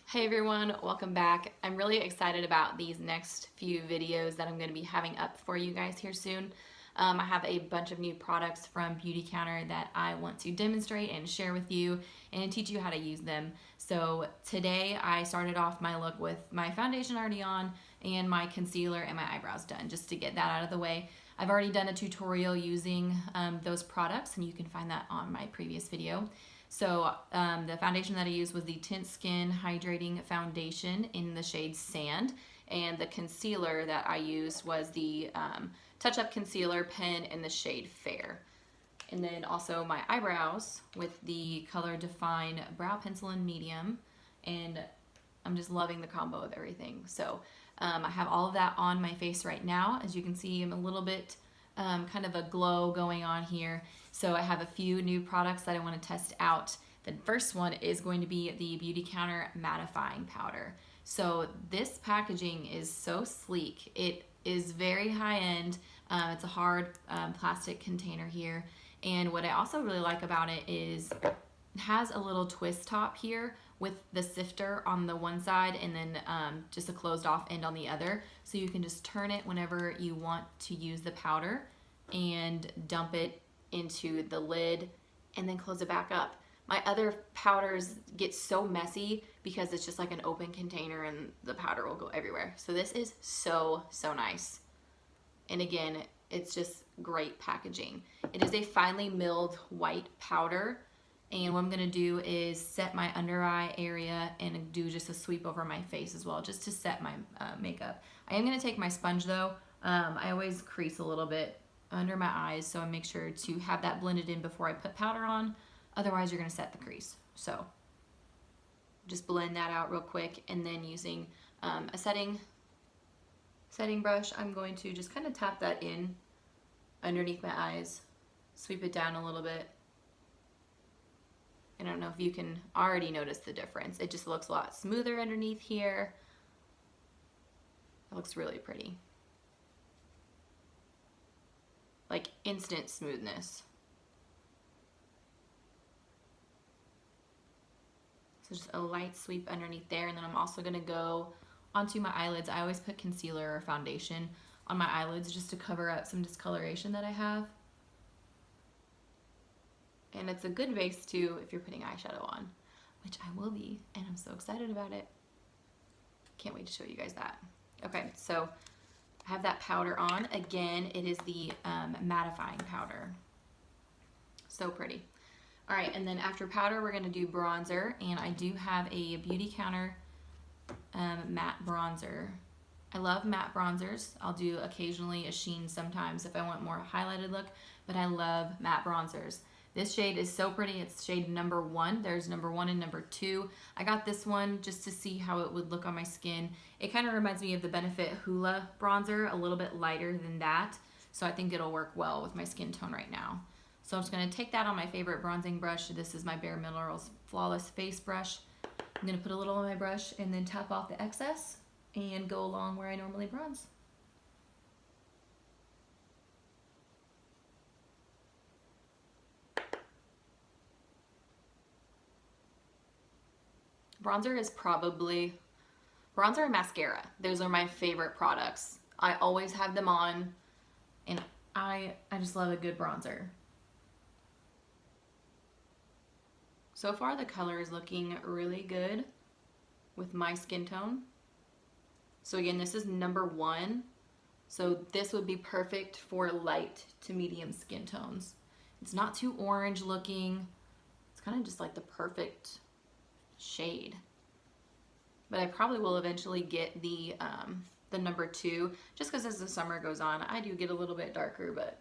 Hey everyone, welcome back. I'm really excited about these next few videos that I'm going to be having up for you guys here soon. I have a bunch of new products from Beautycounter that I want to demonstrate and share with you and teach you how to use them. So today I started off my look with my foundation already on and my concealer and my eyebrows done, just to get that out of the way. I've already done a tutorial using those products, and you can find that on my previous video. So the foundation that I used was the Tint Skin Hydrating Foundation in the shade Sand, and the concealer that I used was the Touchup Concealer Pen in the shade Fair. And then also my eyebrows with the Color Define Brow Pencil in Medium, and I'm just loving the combo of everything. So I have all of that on my face right now. As you can see, I'm a little bit kind of a glow going on here. So I have a few new products that I want to test out. The first one is going to be the Beautycounter Mattifying Powder. So this packaging is so sleek. It is very high end. It's a hard plastic container here. And what I also really like about it is it has a little twist top here with the sifter on the one side and then just a closed off end on the other. So you can just turn it whenever you want to use the powder and dump it into the lid and then close it back up. My other powders get so messy because it's just like an open container and the powder will go everywhere. So this is so nice. And again, it's just great packaging. It is a finely milled white powder. And what I'm gonna do is set my under eye area and do just a sweep over my face as well, just to set my makeup. I am gonna take my sponge though. I always crease a little bit under my eyes, so I make sure to have that blended in before I put powder on. Otherwise, you're gonna set the crease. So just blend that out real quick, and then using a setting brush, I'm going to just kind of tap that in underneath my eyes, sweep it down a little bit. I don't know if you can already notice the difference. It just looks a lot smoother underneath here. It looks really pretty. Like instant smoothness. So just a light sweep underneath there, and then I'm also gonna go onto my eyelids. I always put concealer or foundation on my eyelids just to cover up some discoloration that I have. And it's a good base too if you're putting eyeshadow on, which I will be, and I'm so excited about it. Can't wait to show you guys that. Okay, so I have that powder on. Again, it is the mattifying powder. So pretty. All right, and then after powder, we're gonna do bronzer, and I do have a Beautycounter matte bronzer. I love matte bronzers. I'll do occasionally a sheen sometimes if I want more highlighted look, but I love matte bronzers. This shade is so pretty. It's shade number 1. There's number 1 and number 2. I got this one just to see how it would look on my skin. It kind of reminds me of the Benefit Hoola bronzer, a little bit lighter than that. So I think it'll work well with my skin tone right now. So I'm just going to take that on my favorite bronzing brush. This is my Bare Minerals Flawless Face Brush. I'm going to put a little on my brush and then tap off the excess and go along where I normally bronze. Bronzer and mascara. Those are my favorite products. I always have them on, and I just love a good bronzer. So far the color is looking really good with my skin tone. So again, this is number 1. So this would be perfect for light to medium skin tones. It's not too orange looking. It's kind of just like the perfect shade. But I probably will eventually get the number 2, just because as the summer goes on, I do get a little bit darker, but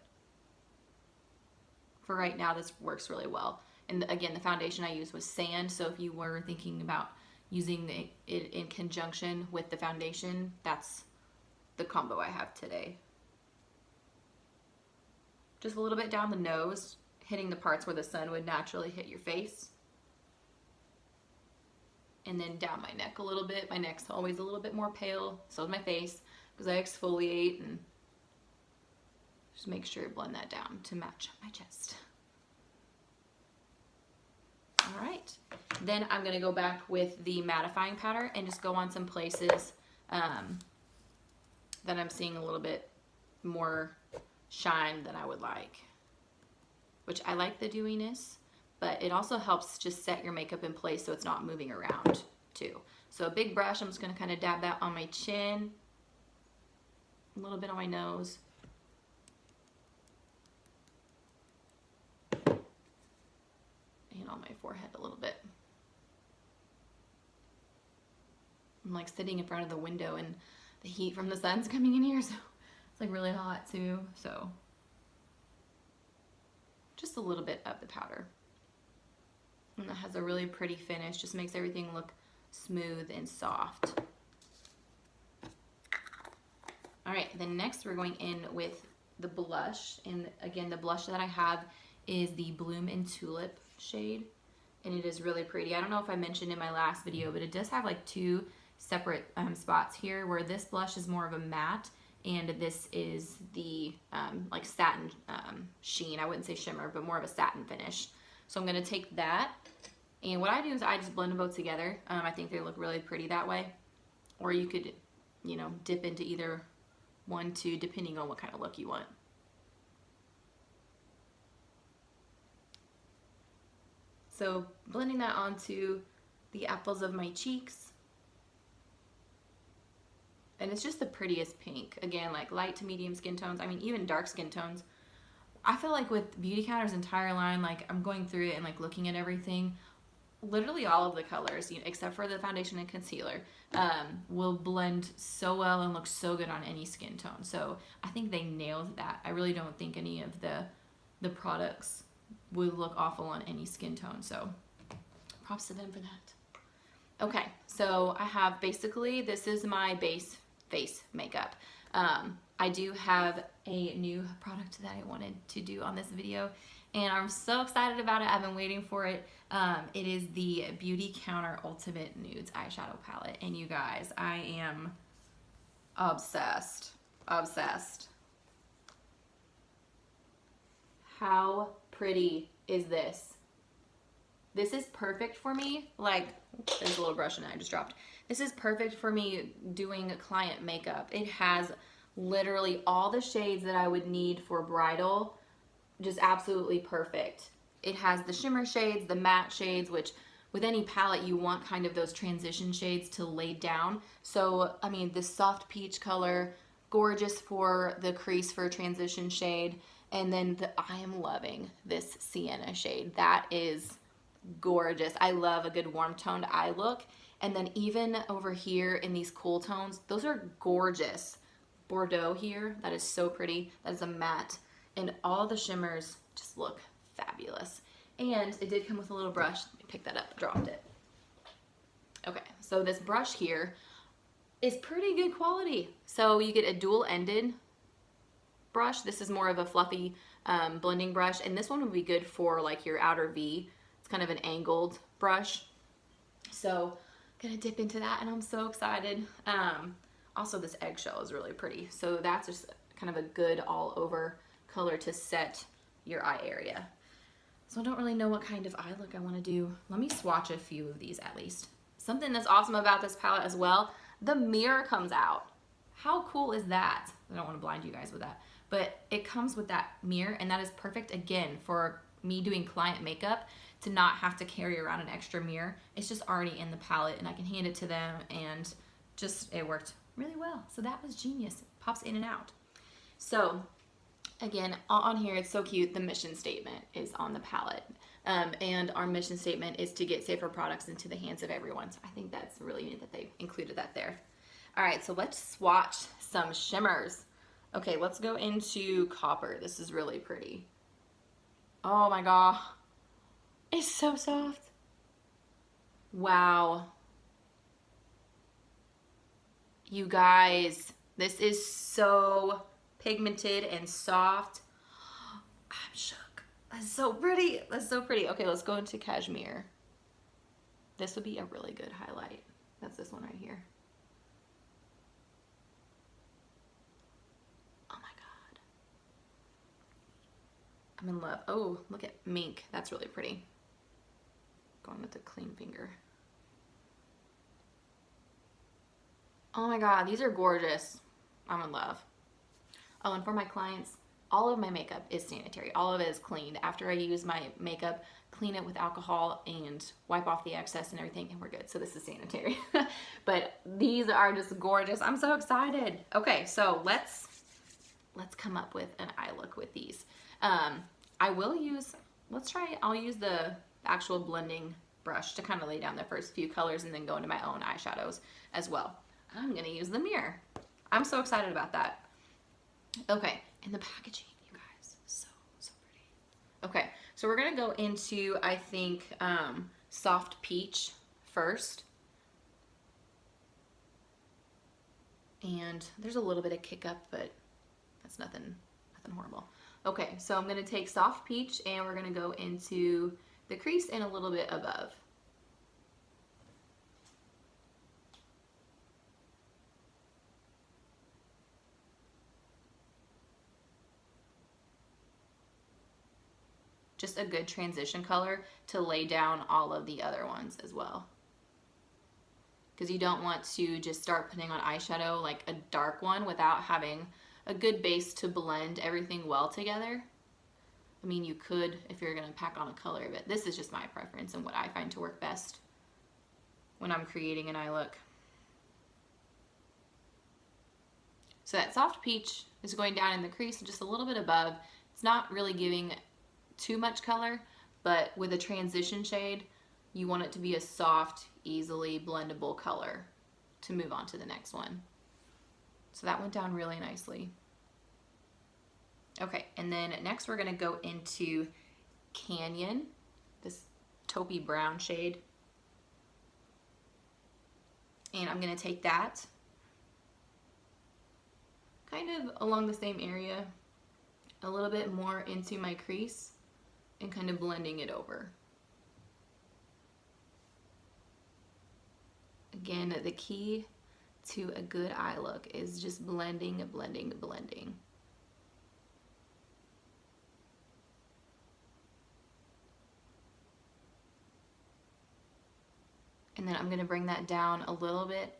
for right now, this works really well. And again, the foundation I used was Sand, so if you were thinking about using it in conjunction with the foundation, that's the combo I have today. Just a little bit down the nose, hitting the parts where the sun would naturally hit your face. And then down my neck a little bit. My neck's always a little bit more pale, so is my face, because I exfoliate, and just make sure to blend that down to match my chest. All right. Then I'm going to go back with the mattifying powder and just go on some places that I'm seeing a little bit more shine than I would like. Which I like the dewiness, but it also helps just set your makeup in place so it's not moving around too. So a big brush, I'm just going to kind of dab that on my chin, a little bit on my nose. And on my forehead a little bit. I'm like sitting in front of the window and the heat from the sun's coming in here, so it's like really hot too, so just a little bit of the powder. And that has a really pretty finish, just makes everything look smooth and soft. All right, then next we're going in with the blush, and again the blush that I have is the Bloom and Tulip shade, and it is really pretty. I don't know if I mentioned in my last video, but it does have like two separate spots here where this blush is more of a matte and this is the like satin sheen. I wouldn't say shimmer, but more of a satin finish. So I'm going to take that, and what I do is I just blend them both together. I think they look really pretty that way, or you could, you know, dip into either one, two, depending on what kind of look you want. So blending that onto the apples of my cheeks. And it's just the prettiest pink. Again, like light to medium skin tones. I mean, even dark skin tones. I feel like with Beautycounter's entire line, like I'm going through it and like looking at everything, literally all of the colors, you know, except for the foundation and concealer, will blend so well and look so good on any skin tone. So I think they nailed that. I really don't think any of the products would look awful on any skin tone. So props to them for that. Okay, so I have basically, this is my base face makeup. I do have a new product that I wanted to do on this video, and I'm so excited about it. I've been waiting for it. It is the Beautycounter Ultimate Nudes Eyeshadow Palette, and you guys, I am obsessed. Obsessed. How pretty is this? This is perfect for me. Like, there's a little brush in it I just dropped. This is perfect for me doing client makeup. It has literally all the shades that I would need for bridal. Just absolutely perfect. It has the shimmer shades, the matte shades, which with any palette you want kind of those transition shades to lay down. So, I mean, this soft peach color, gorgeous for the crease for a transition shade. And then I am loving this sienna shade. That is gorgeous. I love a good warm toned eye look. And then even over here in these cool tones, those are gorgeous. Bordeaux here, that is so pretty. That is a matte. And all the shimmers just look fabulous. And it did come with a little brush. Let me pick that up, dropped it. Okay, so this brush here is pretty good quality. So you get a dual-ended brush. This is more of a fluffy blending brush, and this one would be good for like your outer V. It's kind of an angled brush. So gonna dip into that, and I'm so excited. Also, this eggshell is really pretty. So that's just kind of a good all-over color to set your eye area. So I don't really know what kind of eye look I want to do. Let me swatch a few of these at least. Something that's awesome about this palette as well, the mirror comes out. How cool is that? I don't want to blind you guys with that, but it comes with that mirror, and that is perfect again for me doing client makeup, to not have to carry around an extra mirror. It's just already in the palette, and I can hand it to them, and just it worked really well. So that was genius. It pops in and out. So again, on here, it's so cute. The mission statement is on the palette. And our mission statement is to get safer products into the hands of everyone. So I think that's really neat that they included that there. All right, so let's swatch some shimmers. Okay, let's go into Copper. This is really pretty. Oh my God. It's so soft. Wow. You guys, this is so pigmented and soft. I'm shook. That's so pretty. That's so pretty. Okay, let's go into Cashmere. This would be a really good highlight. That's this one right here. Oh my God. I'm in love. Oh, look at Mink. That's really pretty. Going with a clean finger. Oh my god, these are gorgeous. I'm in love. Oh, and for my clients, all of my makeup is sanitary. All of it is cleaned. After I use my makeup, clean it with alcohol and wipe off the excess and everything, and we're good. So this is sanitary. But these are just gorgeous. I'm so excited. Okay, so let's come up with an eye look with these. I will use, I'll use the actual blending brush to kind of lay down the first few colors and then go into my own eyeshadows as well. I'm gonna use the mirror. I'm so excited about that. Okay, and the packaging, you guys, so pretty. Okay, so we're gonna go into, I think, Soft Peach first. And there's a little bit of kick up, but that's nothing horrible. Okay, so I'm gonna take Soft Peach and we're gonna go into the crease and a little bit above. Just a good transition color to lay down all of the other ones as well. Because you don't want to just start putting on eyeshadow like a dark one without having a good base to blend everything well together. I mean, you could if you're gonna pack on a color, but this is just my preference and what I find to work best when I'm creating an eye look. So that Soft Peach is going down in the crease just a little bit above. It's not really giving too much color, but with a transition shade, you want it to be a soft, easily blendable color to move on to the next one. So that went down really nicely. Okay, and then next we're gonna go into Canyon, this taupey brown shade. And I'm gonna take that kind of along the same area, a little bit more into my crease, and kind of blending it over. Again, the key to a good eye look is just blending, blending, blending. And then I'm gonna bring that down a little bit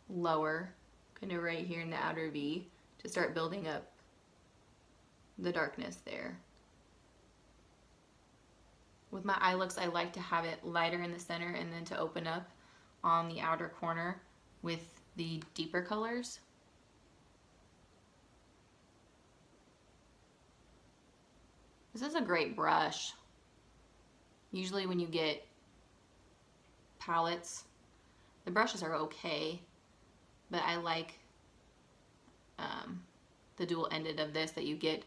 lower, kind of right here in the outer V, to start building up the darkness there. With my eye looks, I like to have it lighter in the center and then to open up on the outer corner with the deeper colors. This is a great brush. Usually when you get palettes, the brushes are okay, but I like the dual-ended of this, that you get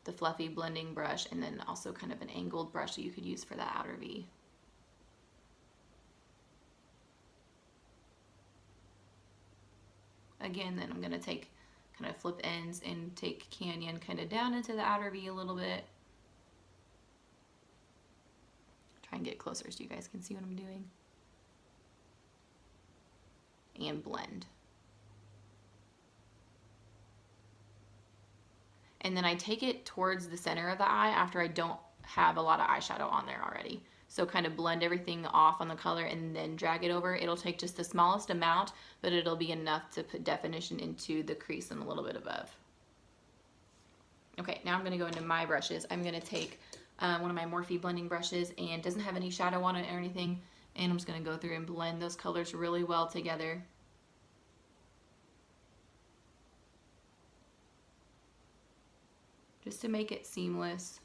the fluffy blending brush and then also kind of an angled brush that you could use for that outer V. Again, then I'm going to take kind of flip ends and take Canyon kind of down into the outer V a little bit. Try and get closer so you guys can see what I'm doing. And blend. And then I take it towards the center of the eye after I don't have a lot of eyeshadow on there already. So kind of blend everything off on the color and then drag it over. It'll take just the smallest amount, but it'll be enough to put definition into the crease and a little bit above. Okay, now I'm gonna go into my brushes. I'm gonna take one of my Morphe blending brushes, and it doesn't have any shadow on it or anything, and I'm just gonna go through and blend those colors really well together. Just to make it seamless.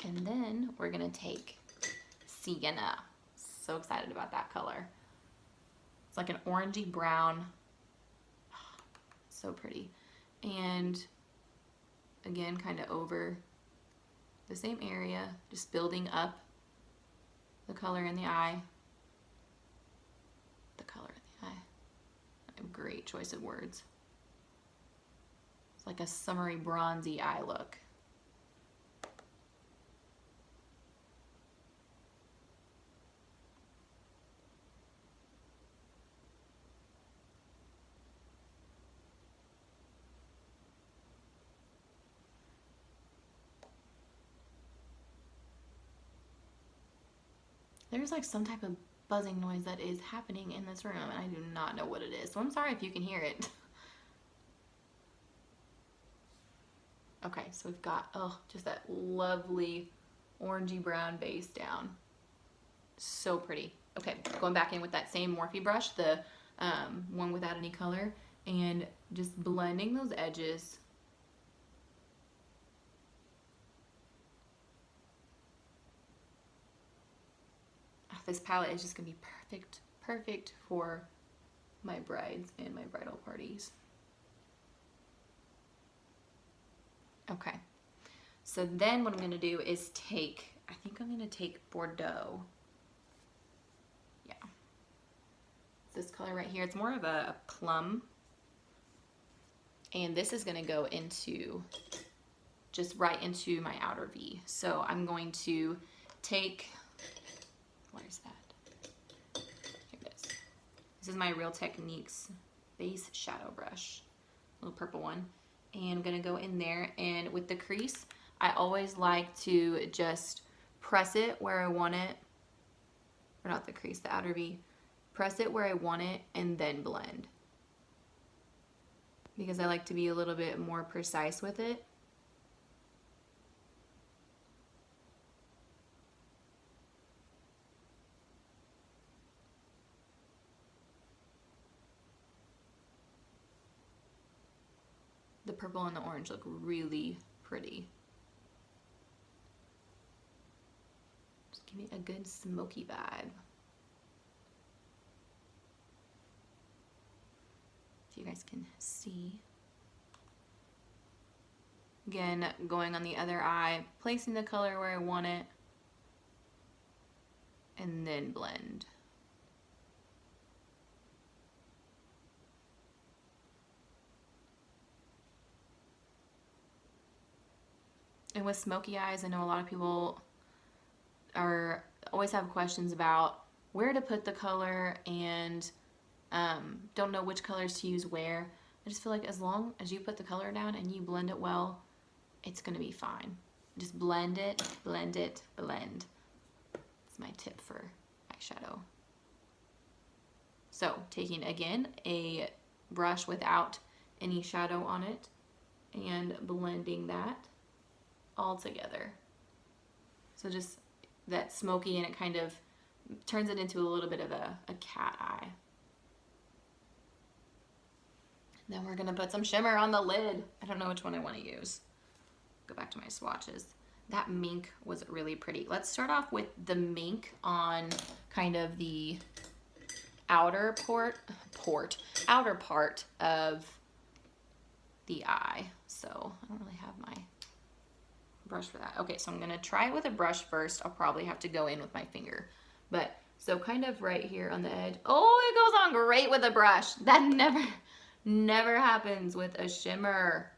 And then we're gonna take Sienna. So excited about that color. It's like an orangey brown. Oh, so pretty. And again, kind of over the same area, just building up the color in the eye. The color in the eye. A great choice of words. It's like a summery bronzy eye look. There's like some type of buzzing noise that is happening in this room, and I do not know what it is. So I'm sorry if you can hear it. Okay, so we've got, oh, just that lovely orangey brown base down. So pretty. Okay, going back in with that same Morphe brush, the one without any color, and just blending those edges. Oh, this palette is just gonna be perfect for my brides and my bridal parties. Okay, so then what I'm gonna do is take, I think I'm gonna take Bordeaux. Yeah, this color right here, it's more of a plum. And this is gonna go into, just right into my outer V. So I'm going to take, where's that? Here it is. This is my Real Techniques base shadow brush, little purple one. And I'm gonna go in there, and with the crease, I always like to just press it where I want it, or not the crease, the outer V. Press it where I want it and then blend, because I like to be a little bit more precise with it. The purple and the orange look really pretty. Just give me a good smoky vibe. If you guys can see. Again, going on the other eye, placing the color where I want it, and then blend. And with smoky eyes, I know a lot of people always have questions about where to put the color and don't know which colors to use where. I just feel like as long as you put the color down and you blend it well, it's gonna be fine. Just blend it, blend it, blend. That's my tip for eyeshadow. So taking, again, a brush without any shadow on it and blending that all together. So just that smoky, and it kind of turns it into a little bit of a cat eye. Then we're gonna put some shimmer on the lid. I don't know which one I want to use. Go back to my swatches. That mink was really pretty. Let's start off with the mink on kind of the outer outer part of the eye. So I don't really have my brush for that. Okay, so I'm gonna try it with a brush first. I'll probably have to go in with my finger. But so kind of right here on the edge. Oh, it goes on great with a brush. That never happens with a shimmer.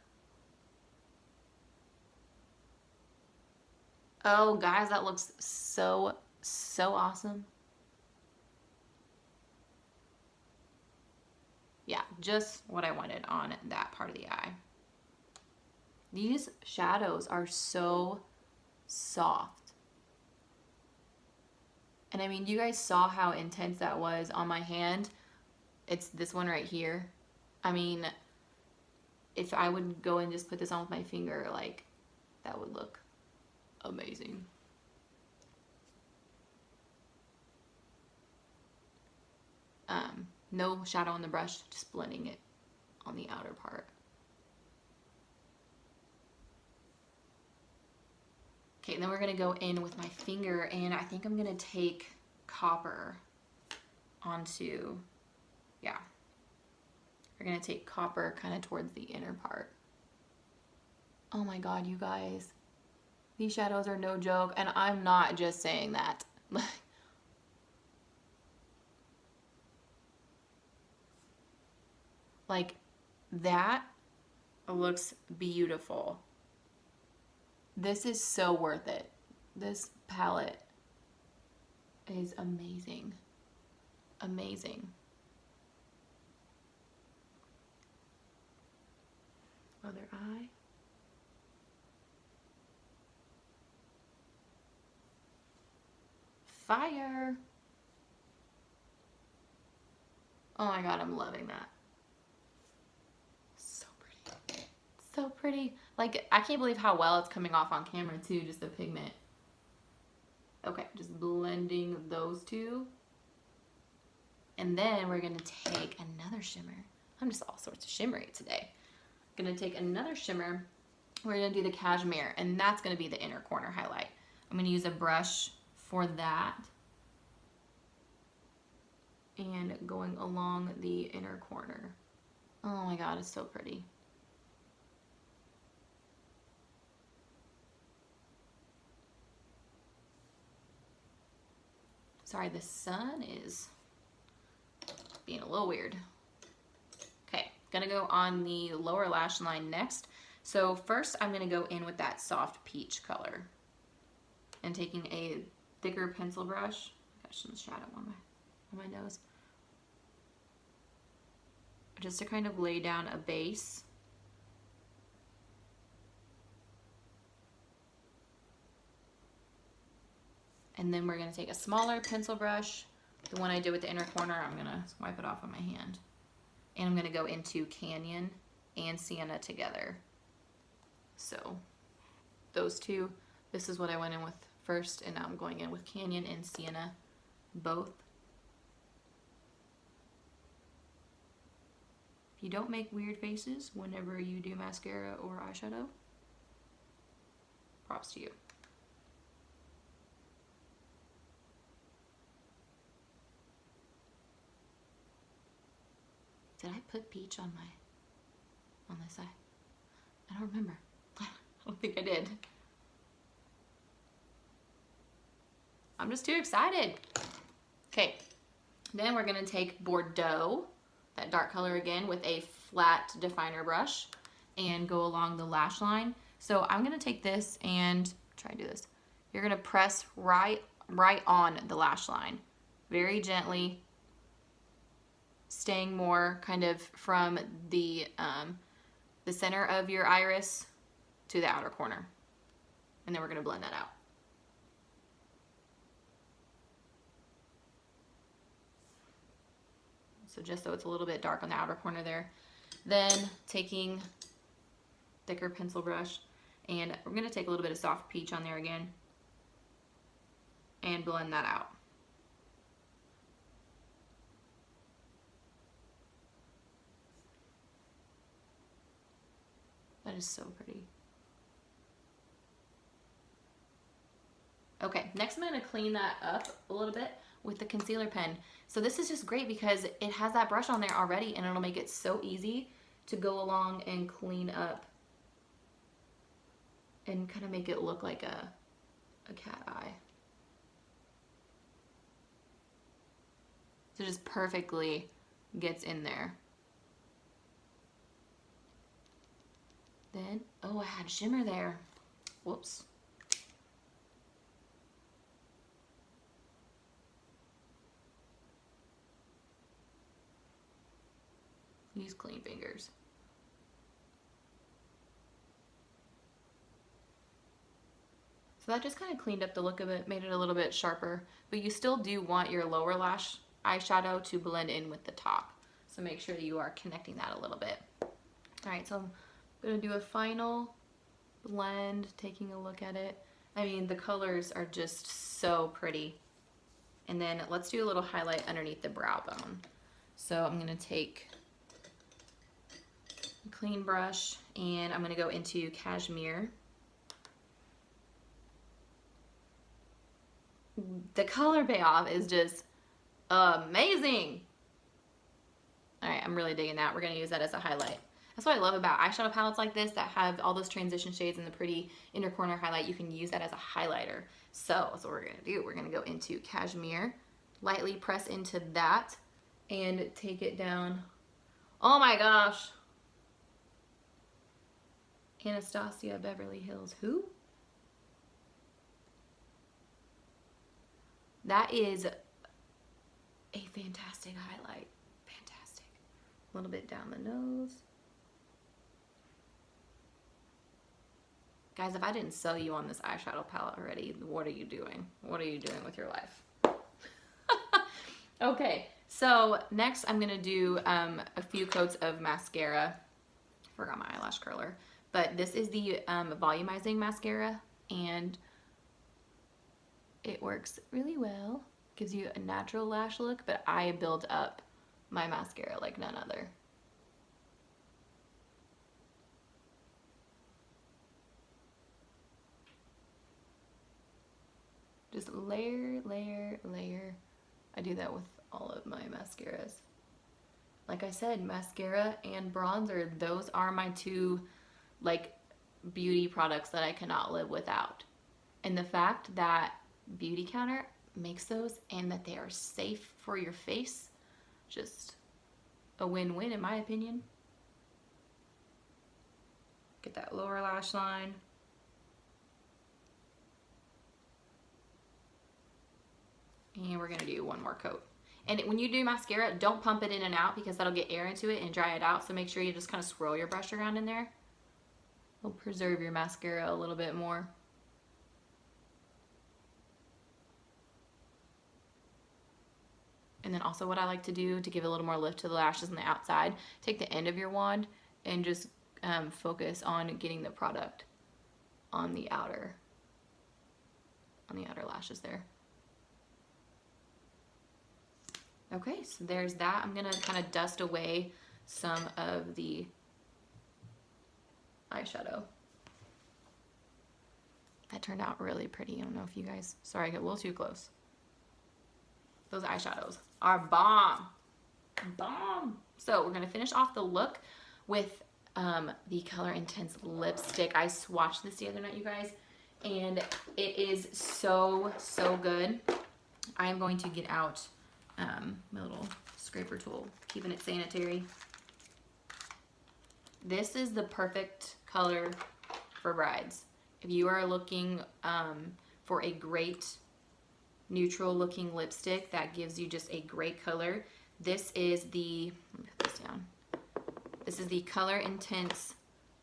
Oh guys, that looks so awesome. Yeah, just what I wanted on that part of the eye. These shadows are so soft. And I mean, you guys saw how intense that was on my hand. It's this one right here. I mean, if I would go and just put this on with my finger, like, that would look amazing. No shadow on the brush, just blending it on the outer part. Okay, and then we're gonna go in with my finger, and I think I'm gonna take copper onto, yeah. We're gonna take copper kind of towards the inner part. Oh my God, you guys. These shadows are no joke, and I'm not just saying that. Like, that looks beautiful. This is so worth it. This palette is amazing. Amazing. Other eye. fire. Oh my god, I'm loving that. So pretty. So pretty. Like, I can't believe how well it's coming off on camera too, just the pigment. Okay, just blending those two. And then we're going to take another shimmer. I'm just all sorts of shimmery today. I'm going to take another shimmer. We're going to do the cashmere, and that's going to be the inner corner highlight. I'm going to use a brush for that. And going along the inner corner. Oh my god, it's so pretty. Sorry, the sun is being a little weird. Okay, gonna go on the lower lash line next. So first I'm gonna go in with that soft peach color. And taking a thicker pencil brush. Gosh, some shadow on my nose. Just to kind of lay down a base. And then we're going to take a smaller pencil brush. The one I did with the inner corner, I'm going to wipe it off on my hand. And I'm going to go into Canyon and Sienna together. So those two, this is what I went in with first, and now I'm going in with Canyon and Sienna both. If you don't make weird faces whenever you do mascara or eyeshadow, props to you. Did I put peach on this eye? I don't remember. I don't think I did. I'm just too excited. Okay, then we're gonna take Bordeaux, that dark color again, with a flat definer brush and go along the lash line. So I'm gonna take this and try to do this. You're gonna press right on the lash line, very gently, staying more kind of from the center of your iris to the outer corner. And then we're gonna blend that out. So just so it's a little bit dark on the outer corner there. Then taking thicker pencil brush, and we're gonna take a little bit of soft peach on there again and blend that out. That is so pretty. Okay, next I'm gonna clean that up a little bit with the concealer pen. So this is just great because it has that brush on there already, and it'll make it so easy to go along and clean up and kind of make it look like a cat eye. So it just perfectly gets in there. Then, oh, I had shimmer there. Whoops. Use clean fingers. So that just kind of cleaned up the look of it, made it a little bit sharper, but you still do want your lower lash eyeshadow to blend in with the top. So make sure that you are connecting that a little bit. All right, so I'm gonna do a final blend, taking a look at it. I mean, the colors are just so pretty. And then let's do a little highlight underneath the brow bone. So I'm gonna take a clean brush and I'm gonna go into Cashmere. The color payoff is just amazing. All right, I'm really digging that. We're gonna use that as a highlight. That's what I love about eyeshadow palettes like this that have all those transition shades and the pretty inner corner highlight. You can use that as a highlighter. So that's what we're gonna do. We're gonna go into Cashmere, lightly press into that and take it down. Oh my gosh. Anastasia Beverly Hills, who? That is a fantastic highlight, fantastic. A little bit down the nose. Guys, if I didn't sell you on this eyeshadow palette already, what are you doing? What are you doing with your life? Okay, so next I'm gonna do a few coats of mascara. Forgot my eyelash curler, but this is the Volumizing Mascara, and it works really well. Gives you a natural lash look, but I build up my mascara like none other. Just layer, layer, layer. I do that with all of my mascaras. Like I said, mascara and bronzer, those are my two like beauty products that I cannot live without. And the fact that Beautycounter makes those and that they are safe for your face, just a win-win in my opinion. Get that lower lash line. And we're gonna do one more coat. And when you do mascara, don't pump it in and out because that'll get air into it and dry it out. So make sure you just kind of swirl your brush around in there. It'll preserve your mascara a little bit more. And then also what I like to do to give a little more lift to the lashes on the outside, take the end of your wand and just focus on getting the product on the outer lashes there. Okay, so there's that. I'm gonna kind of dust away some of the eyeshadow. That turned out really pretty. I don't know if you guys, sorry, I got a little too close. Those eyeshadows are bomb. Bomb. So we're gonna finish off the look with the Color Intense lipstick. I swatched this the other night, you guys, and it is so, so good. I am going to get out my little scraper tool, keeping it sanitary. This is the perfect color for brides. If you are looking for a great neutral looking lipstick that gives you just a great color, this is the, let me put this down. This is the Color Intense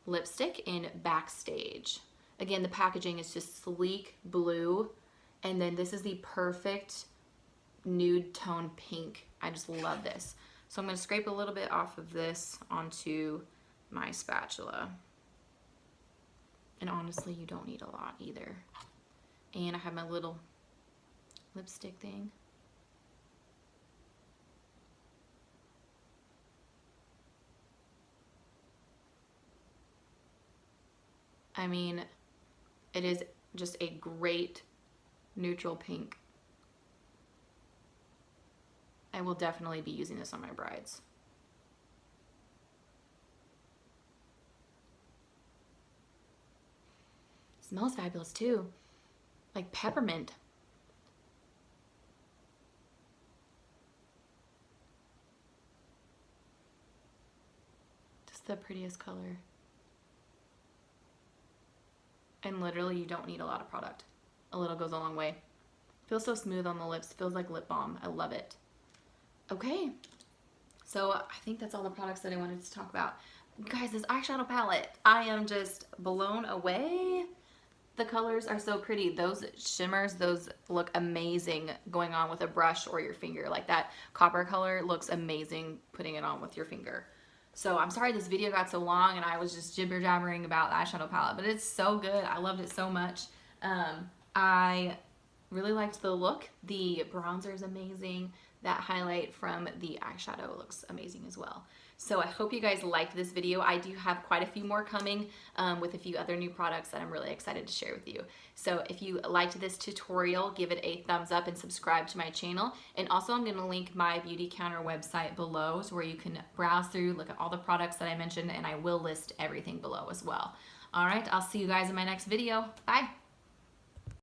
lipstick in Backstage. Again, the packaging is just sleek blue, and then this is the perfect nude tone pink. I just love this. So I'm going to scrape a little bit off of this onto my spatula. And honestly, you don't need a lot either. And I have my little lipstick thing. I mean, it is just a great neutral pink. I will definitely be using this on my brides. It smells fabulous too, like peppermint. Just the prettiest color. And literally you don't need a lot of product. A little goes a long way. Feels so smooth on the lips, feels like lip balm. I love it. Okay, so I think that's all the products that I wanted to talk about. Guys, this eyeshadow palette, I am just blown away. The colors are so pretty. Those shimmers, those look amazing going on with a brush or your finger. Like that copper color looks amazing putting it on with your finger. So I'm sorry this video got so long and I was just jibber jabbering about the eyeshadow palette, but it's so good. I loved it so much. I really liked the look. The bronzer is amazing. That highlight from the eyeshadow looks amazing as well. So I hope you guys liked this video. I do have quite a few more coming with a few other new products that I'm really excited to share with you. So if you liked this tutorial, give it a thumbs up and subscribe to my channel. And also I'm gonna link my Beautycounter website below so where you can browse through, look at all the products that I mentioned, and I will list everything below as well. All right, I'll see you guys in my next video. Bye.